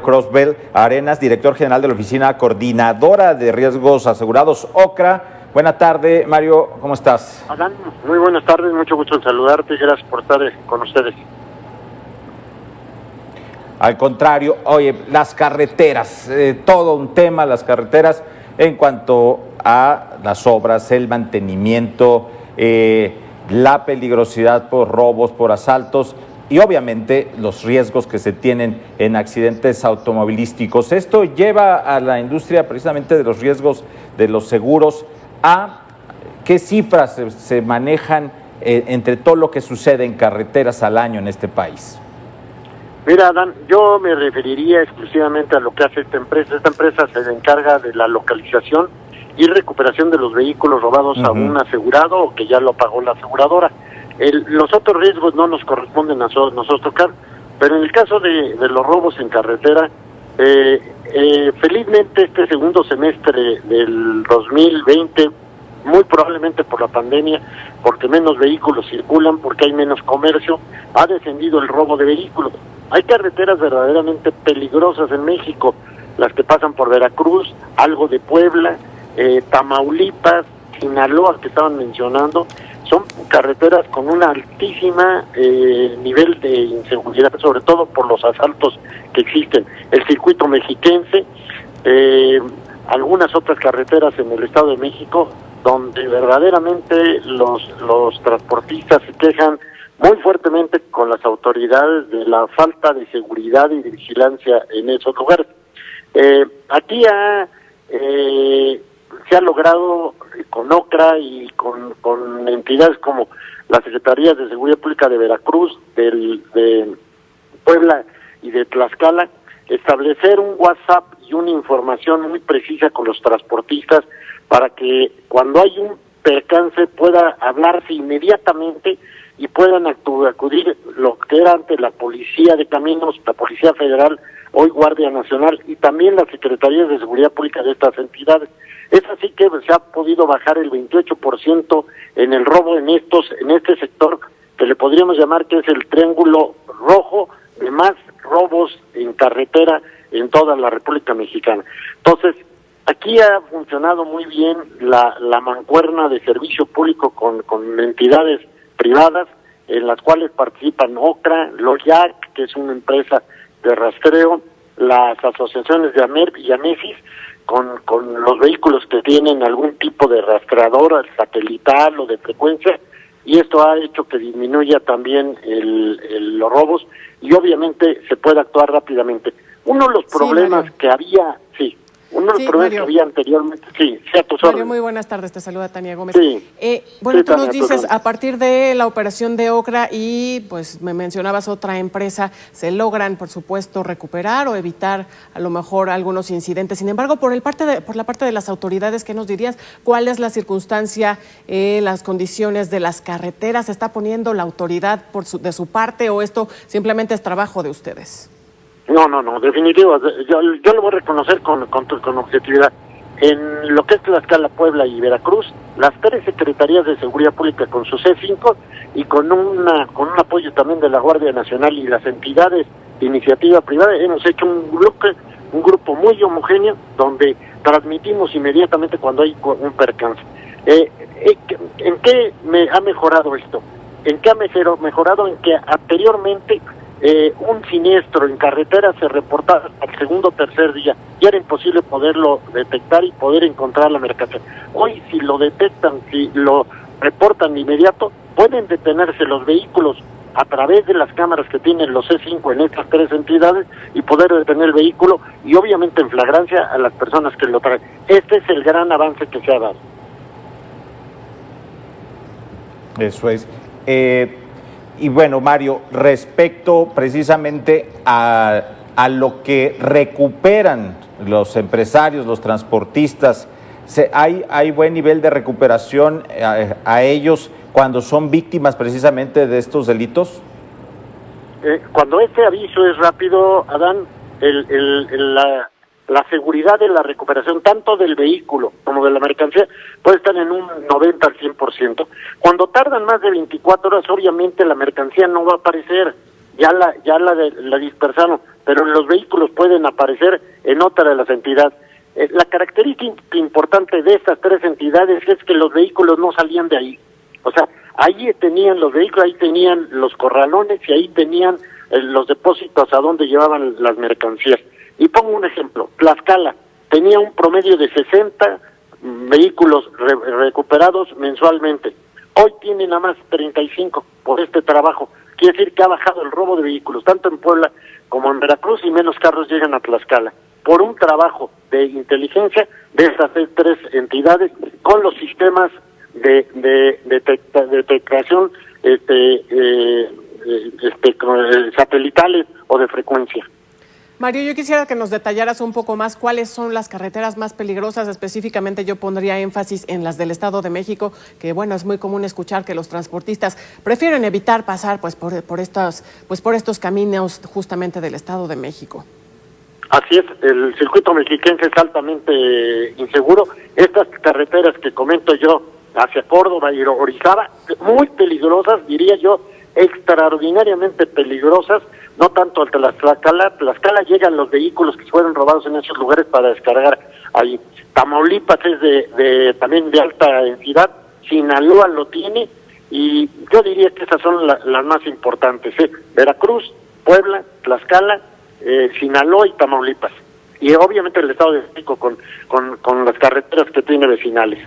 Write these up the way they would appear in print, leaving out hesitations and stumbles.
Crosbel Arenas, director general de la Oficina Coordinadora de Riesgos Asegurados, OCRA. Buena tarde, Mario, ¿cómo estás? Adán, muy buenas tardes, mucho gusto en saludarte y gracias por estar con ustedes. Al contrario, oye, las carreteras, todo un tema, las carreteras en cuanto a las obras, el mantenimiento, la peligrosidad por robos, por asaltos y obviamente los riesgos que se tienen en accidentes automovilísticos. Esto lleva a la industria precisamente de los riesgos de los seguros a qué cifras se manejan entre todo lo que sucede en carreteras al año en este país. Mira, Adán, yo me referiría exclusivamente a lo que hace esta empresa. Esta empresa se encarga de la localización y recuperación de los vehículos robados a un asegurado o que ya lo pagó la aseguradora. Los otros riesgos no nos corresponden a nosotros tocar, pero en el caso de los robos en carretera, felizmente este segundo semestre del 2020, muy probablemente por la pandemia, porque menos vehículos circulan, porque hay menos comercio, ha descendido el robo de vehículos. Hay carreteras verdaderamente peligrosas en México, las que pasan por Veracruz, algo de Puebla, Tamaulipas, Sinaloa que estaban mencionando. Son carreteras con un altísima nivel de inseguridad, sobre todo por los asaltos que existen. El circuito mexiquense, algunas otras carreteras en el Estado de México, donde verdaderamente los transportistas se quejan muy fuertemente con las autoridades de la falta de seguridad y de vigilancia en esos lugares. Aquí se ha logrado con OCRA y con entidades como la Secretaría de Seguridad Pública de Veracruz, de Puebla y de Tlaxcala, establecer un WhatsApp y una información muy precisa con los transportistas para que cuando hay un percance pueda hablarse inmediatamente y puedan acudir lo que era antes la Policía de Caminos, la Policía Federal, hoy Guardia Nacional y también las Secretarías de Seguridad Pública de estas entidades. Es así que se ha podido bajar el 28% en el robo en este sector que le podríamos llamar que es el triángulo rojo de más robos en carretera en toda la República Mexicana. Entonces, aquí ha funcionado muy bien la mancuerna de servicio público con entidades privadas, en las cuales participan OCRA, LOYAC, que es una empresa de rastreo, las asociaciones de AMERP y AMEFIS, con los vehículos que tienen algún tipo de rastreador satelital o de frecuencia, y esto ha hecho que disminuya también los robos, y obviamente se puede actuar rápidamente. Uno de los problemas que había, que había anteriormente, a tus órdenes. Mario, muy buenas tardes, te saluda Tania Gómez. Tú nos dices, a partir de la operación de OCRA y pues me mencionabas otra empresa, se logran, por supuesto, recuperar o evitar a lo mejor algunos incidentes. Sin embargo, por la parte de las autoridades, ¿qué nos dirías? ¿Cuál es la circunstancia, las condiciones de las carreteras? ¿Se está poniendo la autoridad de su parte o esto simplemente es trabajo de ustedes? No, definitivo. Yo lo voy a reconocer con objetividad. En lo que es Tlaxcala, Puebla y Veracruz, las tres secretarías de Seguridad Pública con su C5 y con un apoyo también de la Guardia Nacional y las entidades de iniciativa privada, hemos hecho un grupo muy homogéneo donde transmitimos inmediatamente cuando hay un percance. ¿En qué ha mejorado esto? ¿En qué ha mejorado? En que anteriormente un siniestro en carretera se reportaba al segundo o tercer día y era imposible poderlo detectar y poder encontrar la mercancía. Hoy, si lo detectan, si lo reportan de inmediato, pueden detenerse los vehículos a través de las cámaras que tienen los C5 en estas tres entidades y poder detener el vehículo y obviamente en flagrancia a las personas que lo traen. Este es el gran avance que se ha dado. Eso es. Y bueno, Mario, respecto precisamente a lo que recuperan los empresarios, los transportistas, ¿hay buen nivel de recuperación a ellos cuando son víctimas precisamente de estos delitos? Cuando este aviso es rápido, Adán, la seguridad de la recuperación tanto del vehículo como de la mercancía puede estar en un 90 al 100%. Cuando tardan más de 24 horas, obviamente la mercancía no va a aparecer, ya la dispersaron, pero los vehículos pueden aparecer en otra de las entidades. La característica importante de estas tres entidades es que los vehículos no salían de ahí. O sea, ahí tenían los vehículos, ahí tenían los corralones y ahí tenían los depósitos a donde llevaban las mercancías. Y pongo un ejemplo, Tlaxcala tenía un promedio de 60 vehículos recuperados mensualmente. Hoy tiene nada más 35 por este trabajo. Quiere decir que ha bajado el robo de vehículos, tanto en Puebla como en Veracruz, y menos carros llegan a Tlaxcala, por un trabajo de inteligencia de estas tres entidades con los sistemas de detectación satelitales o de frecuencia. Mario, yo quisiera que nos detallaras un poco más cuáles son las carreteras más peligrosas. Específicamente yo pondría énfasis en las del Estado de México, que bueno, es muy común escuchar que los transportistas prefieren evitar pasar por estos caminos justamente del Estado de México. Así es, el circuito mexiquense es altamente inseguro. Estas carreteras que comento yo hacia Córdoba y Orizaba, muy peligrosas, diría yo, extraordinariamente peligrosas. No tanto al Tlaxcala llegan los vehículos que fueron robados en esos lugares para descargar ahí. Tamaulipas es también de alta densidad, Sinaloa lo tiene, y yo diría que esas son las más importantes, Veracruz, Puebla, Tlaxcala, Sinaloa y Tamaulipas. Y obviamente el Estado de México con las carreteras que tiene vecinales.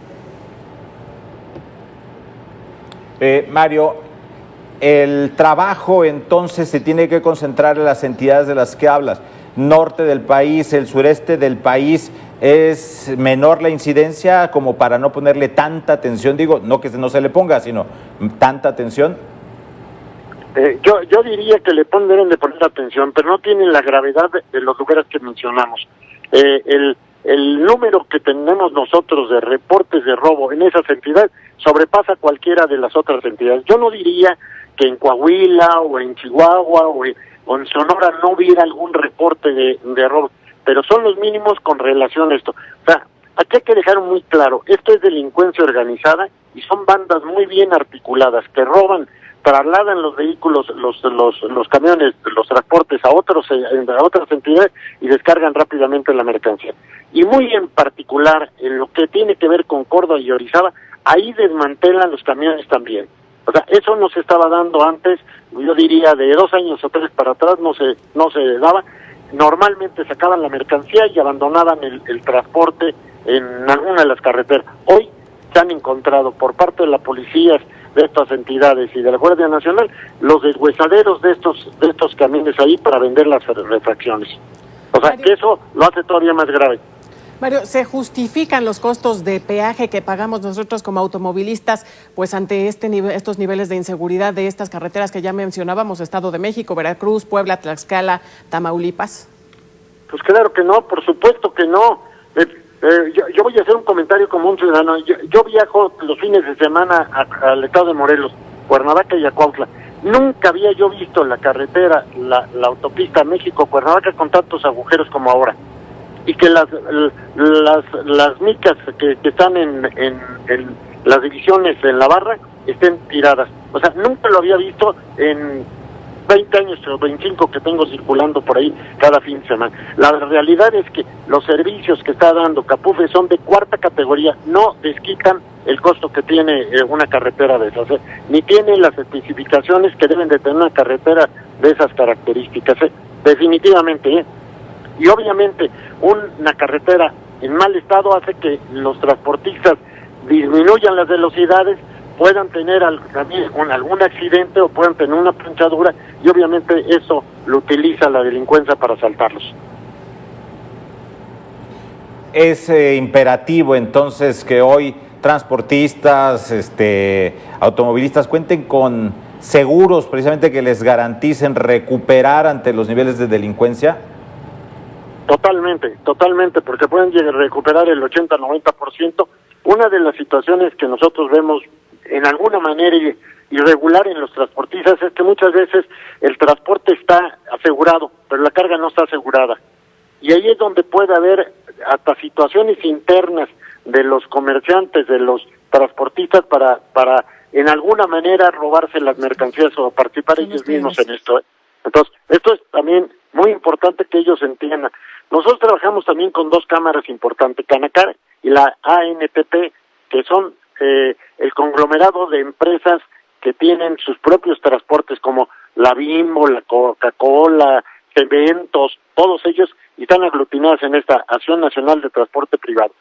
Mario, el trabajo entonces se tiene que concentrar en las entidades de las que hablas. Norte del país, el sureste del país, ¿es menor la incidencia como para no ponerle tanta atención? Digo, no que no se le ponga, sino tanta atención. Yo diría que deben de poner atención, pero no tienen la gravedad de los lugares que mencionamos. El número que tenemos nosotros de reportes de robo en esas entidades sobrepasa cualquiera de las otras entidades. Yo no diría que en Coahuila o en Chihuahua o en Sonora no hubiera algún reporte de robo, pero son los mínimos con relación a esto. O sea, aquí hay que dejar muy claro, esto es delincuencia organizada y son bandas muy bien articuladas que roban, trasladan los vehículos, los camiones, los transportes a otras entidades y descargan rápidamente la mercancía. Y muy en particular, en lo que tiene que ver con Córdoba y Orizaba, ahí desmantelan los camiones también. O sea, eso no se estaba dando antes, yo diría de 2 años o 3 para atrás no se daba. Normalmente sacaban la mercancía y abandonaban el transporte en alguna de las carreteras. Hoy se han encontrado por parte de las policías de estas entidades y de la Guardia Nacional los deshuesaderos de estos camiones ahí para vender las refacciones. O sea, que eso lo hace todavía más grave. Mario, ¿se justifican los costos de peaje que pagamos nosotros como automovilistas pues ante estos niveles de inseguridad de estas carreteras que ya mencionábamos, Estado de México, Veracruz, Puebla, Tlaxcala, Tamaulipas? Pues claro que no, por supuesto que no. Yo voy a hacer un comentario como un ciudadano. Yo viajo los fines de semana al estado de Morelos, Cuernavaca y Acuautla. Nunca había yo visto la carretera, la autopista México-Cuernavaca con tantos agujeros como ahora. Y que las micas que están en las divisiones en la barra estén tiradas. O sea, nunca lo había visto en 20 años o 25 que tengo circulando por ahí cada fin de semana. La realidad es que los servicios que está dando Capufe son de 4ª categoría, no desquitan el costo que tiene una carretera de esas, ni tiene las especificaciones que deben de tener una carretera de esas características, definitivamente, Y obviamente una carretera en mal estado hace que los transportistas disminuyan las velocidades, puedan tener algún accidente o puedan tener una planchadura, y obviamente eso lo utiliza la delincuencia para asaltarlos. Es imperativo entonces que hoy transportistas, automovilistas cuenten con seguros precisamente que les garanticen recuperar ante los niveles de delincuencia. Totalmente, porque pueden recuperar el 80-90%. Una de las situaciones que nosotros vemos en alguna manera irregular en los transportistas es que muchas veces el transporte está asegurado, pero la carga no está asegurada. Y ahí es donde puede haber hasta situaciones internas de los comerciantes, de los transportistas para en alguna manera robarse las mercancías o participar ellos mismos en esto. Entonces, esto es también muy importante que ellos entiendan. Nosotros trabajamos también con 2 cámaras importantes, Canacar y la ANTP, que son el conglomerado de empresas que tienen sus propios transportes, como la Bimbo, la Coca-Cola, Eventos, todos ellos están aglutinados en esta Acción Nacional de Transporte Privado.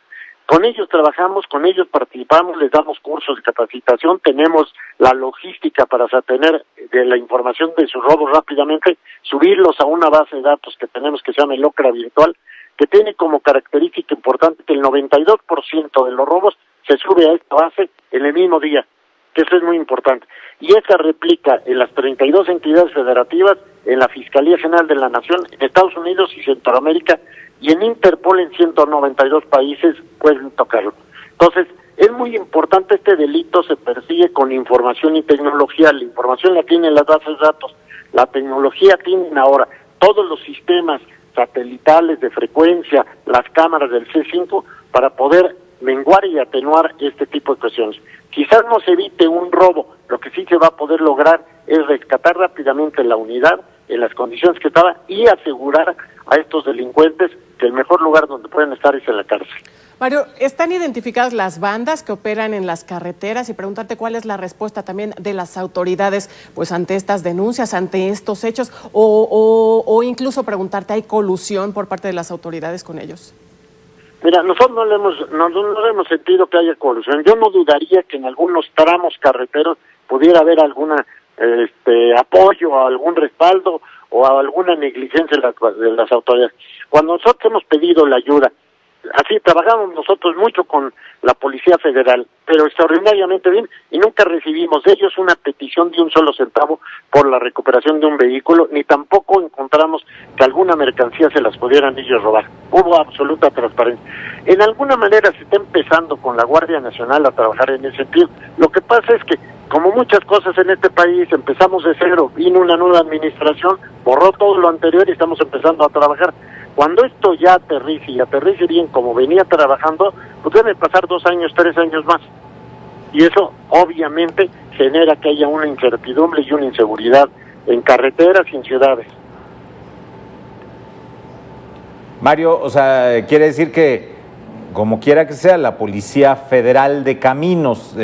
Con ellos trabajamos, con ellos participamos, les damos cursos de capacitación, tenemos la logística para tener de la información de sus robos rápidamente, subirlos a una base de datos que tenemos que se llama el OCRA virtual, que tiene como característica importante que el 92% de los robos se sube a esta base en el mismo día, que eso es muy importante. Y esa replica en las 32 entidades federativas, en la Fiscalía General de la Nación, en Estados Unidos y Centroamérica, y en Interpol en 192 países pueden tocarlo. Entonces, es muy importante, este delito se persigue con información y tecnología. La información la tienen las bases de datos, la tecnología tienen ahora todos los sistemas satelitales de frecuencia, las cámaras del C5, para poder menguar y atenuar este tipo de cuestiones. Quizás no se evite un robo, lo que sí se va a poder lograr es rescatar rápidamente la unidad en las condiciones que estaba y asegurar a estos delincuentes que el mejor lugar donde pueden estar es en la cárcel. Mario, ¿están identificadas las bandas que operan en las carreteras? Y preguntarte cuál es la respuesta también de las autoridades pues ante estas denuncias, ante estos hechos, o incluso preguntarte, ¿hay colusión por parte de las autoridades con ellos? Mira, nosotros no hemos sentido que haya colusión. Yo no dudaría que en algunos tramos carreteros pudiera haber alguna apoyo, algún respaldo o alguna negligencia de las autoridades. Cuando nosotros hemos pedido la ayuda, así trabajamos nosotros mucho con la Policía Federal, pero extraordinariamente bien, y nunca recibimos de ellos una petición de un solo centavo por la recuperación de un vehículo, ni tampoco encontramos que alguna mercancía se las pudieran ellos robar. Hubo absoluta transparencia. En alguna manera se está empezando con la Guardia Nacional a trabajar en ese sentido. Lo que pasa es que, como muchas cosas en este país, empezamos de cero, vino una nueva administración, borró todo lo anterior y estamos empezando a trabajar. Cuando esto ya aterrice bien como venía trabajando, pues debe pasar 2 años, 3 años más. Y eso obviamente genera que haya una incertidumbre y una inseguridad en carreteras y en ciudades. Mario, o sea, quiere decir que, como quiera que sea, la Policía Federal de Caminos,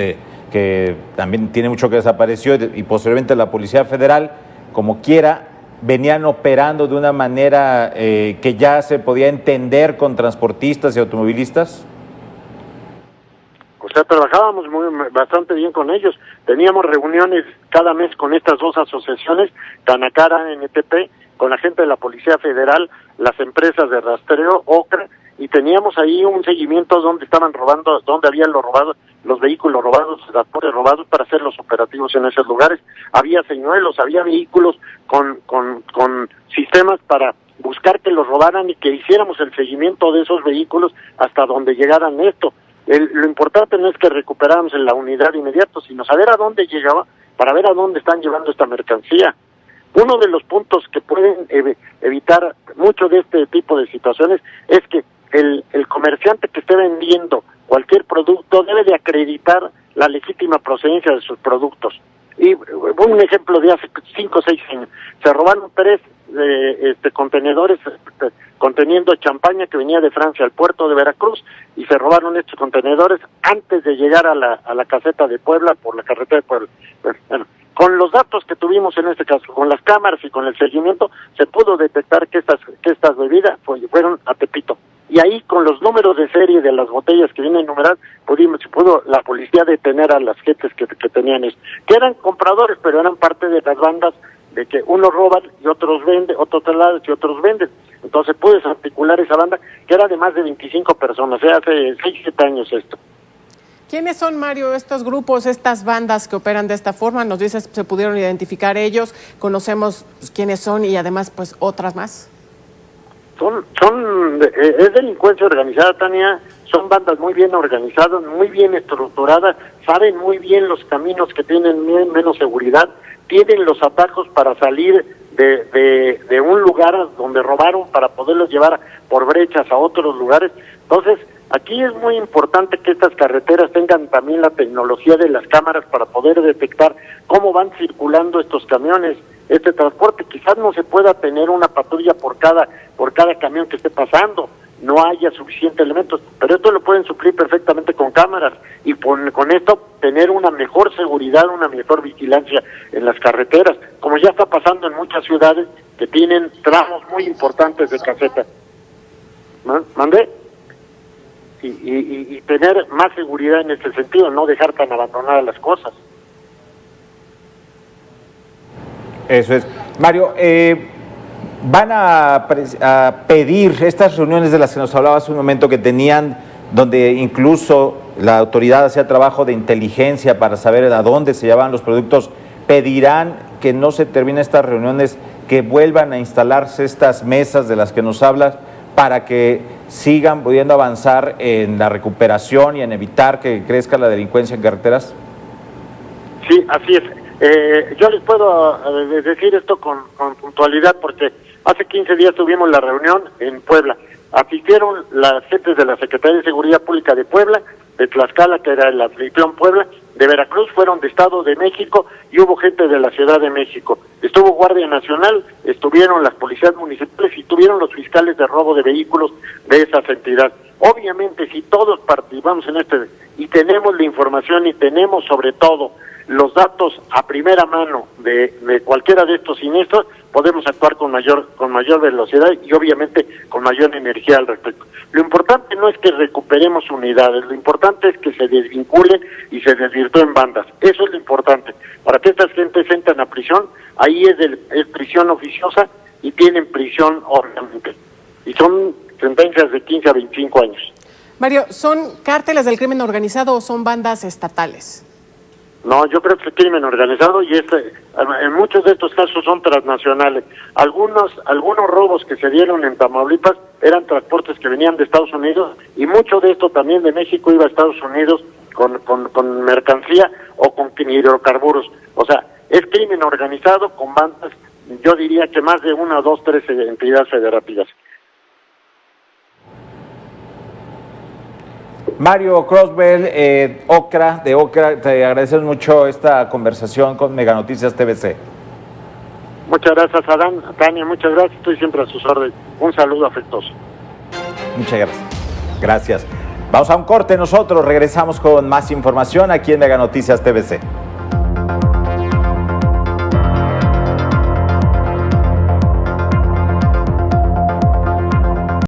que también tiene mucho que desapareció, y posteriormente la Policía Federal, como quiera, venían operando de una manera que ya se podía entender con transportistas y automovilistas? O sea, trabajábamos bastante bien con ellos. Teníamos reuniones cada mes con estas 2 asociaciones, Canacar, ANTP, con la gente de la Policía Federal, las empresas de rastreo, OCRA, y teníamos ahí un seguimiento donde estaban robando, donde habían los vehículos robados, los transportes robados, para hacer los operativos en esos lugares. Había señuelos, había vehículos con sistemas para buscar que los robaran y que hiciéramos el seguimiento de esos vehículos hasta donde llegaran esto. Lo importante no es que recuperáramos en la unidad inmediato, sino saber a dónde llegaba para ver a dónde están llevando esta mercancía. Uno de los puntos que pueden evitar mucho de este tipo de situaciones es que el comerciante que esté vendiendo cualquier producto debe de acreditar la legítima procedencia de sus productos. Y un ejemplo de hace 5 o 6 años, se robaron 3 contenedores conteniendo champaña que venía de Francia al puerto de Veracruz, y se robaron estos contenedores antes de llegar a la caseta de Puebla por la carretera de Puebla. Bueno, con los datos que tuvimos en este caso, con las cámaras y con el seguimiento, se pudo detectar que estas bebidas fueron a Tepito. Y ahí, con los números de serie de las botellas que vienen numeradas, se pudo la policía detener a las gentes que tenían esto, que eran compradores, pero eran parte de las bandas de que unos roban y otros venden, otros trasladan y otros venden. Entonces puedes articular esa banda, que era de más de 25 personas, hace 6-7 años esto. ¿Quiénes son, Mario, estos grupos, estas bandas que operan de esta forma? Nos dices, se pudieron identificar ellos, conocemos quiénes son y además pues otras más. Es delincuencia organizada, Tania. Son bandas muy bien organizadas, muy bien estructuradas, saben muy bien los caminos que tienen menos seguridad, tienen los atajos para salir de un lugar donde robaron para poderlos llevar por brechas a otros lugares. Entonces, aquí es muy importante que estas carreteras tengan también la tecnología de las cámaras para poder detectar cómo van circulando estos camiones. este transporte. Quizás no se pueda tener una patrulla por cada camión que esté pasando, no haya suficientes elementos, pero esto lo pueden suplir perfectamente con cámaras y con esto tener una mejor seguridad, una mejor vigilancia en las carreteras, como ya está pasando en muchas ciudades que tienen tramos muy importantes de caseta. ¿Mandé? Y tener más seguridad en ese sentido, no dejar tan abandonadas las cosas. Eso es. Mario, van a pedir estas reuniones de las que nos hablaba hace un momento que tenían, donde incluso la autoridad hacía trabajo de inteligencia para saber a dónde se llevaban los productos. ¿Pedirán que no se terminen estas reuniones, que vuelvan a instalarse estas mesas de las que nos hablas para que sigan pudiendo avanzar en la recuperación y en evitar que crezca la delincuencia en carreteras? Sí, así es. Yo les puedo decir esto con puntualidad porque hace 15 días tuvimos la reunión en Puebla. Asistieron las jefes de la Secretaría de Seguridad Pública de Puebla, de Tlaxcala, que era la Fricción Puebla, de Veracruz, fueron de Estado de México y hubo gente de la Ciudad de México. Estuvo Guardia Nacional, estuvieron las policías municipales y estuvieron los fiscales de robo de vehículos de esas entidades. Obviamente, si todos participamos en y tenemos la información y tenemos sobre todo los datos a primera mano de cualquiera de estos siniestros, podemos actuar con mayor velocidad y obviamente con mayor energía al respecto. Lo importante no es que recuperemos unidades, lo importante es que se desvinculen y se desvirtúen bandas. Eso es lo importante. Para que estas gentes entren a prisión, ahí es prisión oficiosa y tienen prisión obviamente. Y son sentencias de 15 a 25 años. Mario, ¿son cárteles del crimen organizado o son bandas estatales? No, yo creo que es crimen organizado y en muchos de estos casos son transnacionales. Algunos robos que se dieron en Tamaulipas eran transportes que venían de Estados Unidos y mucho de esto también de México iba a Estados Unidos con mercancía o con hidrocarburos. O sea, es crimen organizado con bandas, yo diría que más de 1, 2, 3 entidades federativas. Mario Croswell, de Ocra, te agradecemos mucho esta conversación con Mega Noticias TVC. Muchas gracias, Adán, Tania, muchas gracias, estoy siempre a sus órdenes. Un saludo afectuoso. Muchas gracias. Gracias. Vamos a un corte nosotros, regresamos con más información aquí en Mega Noticias TVC.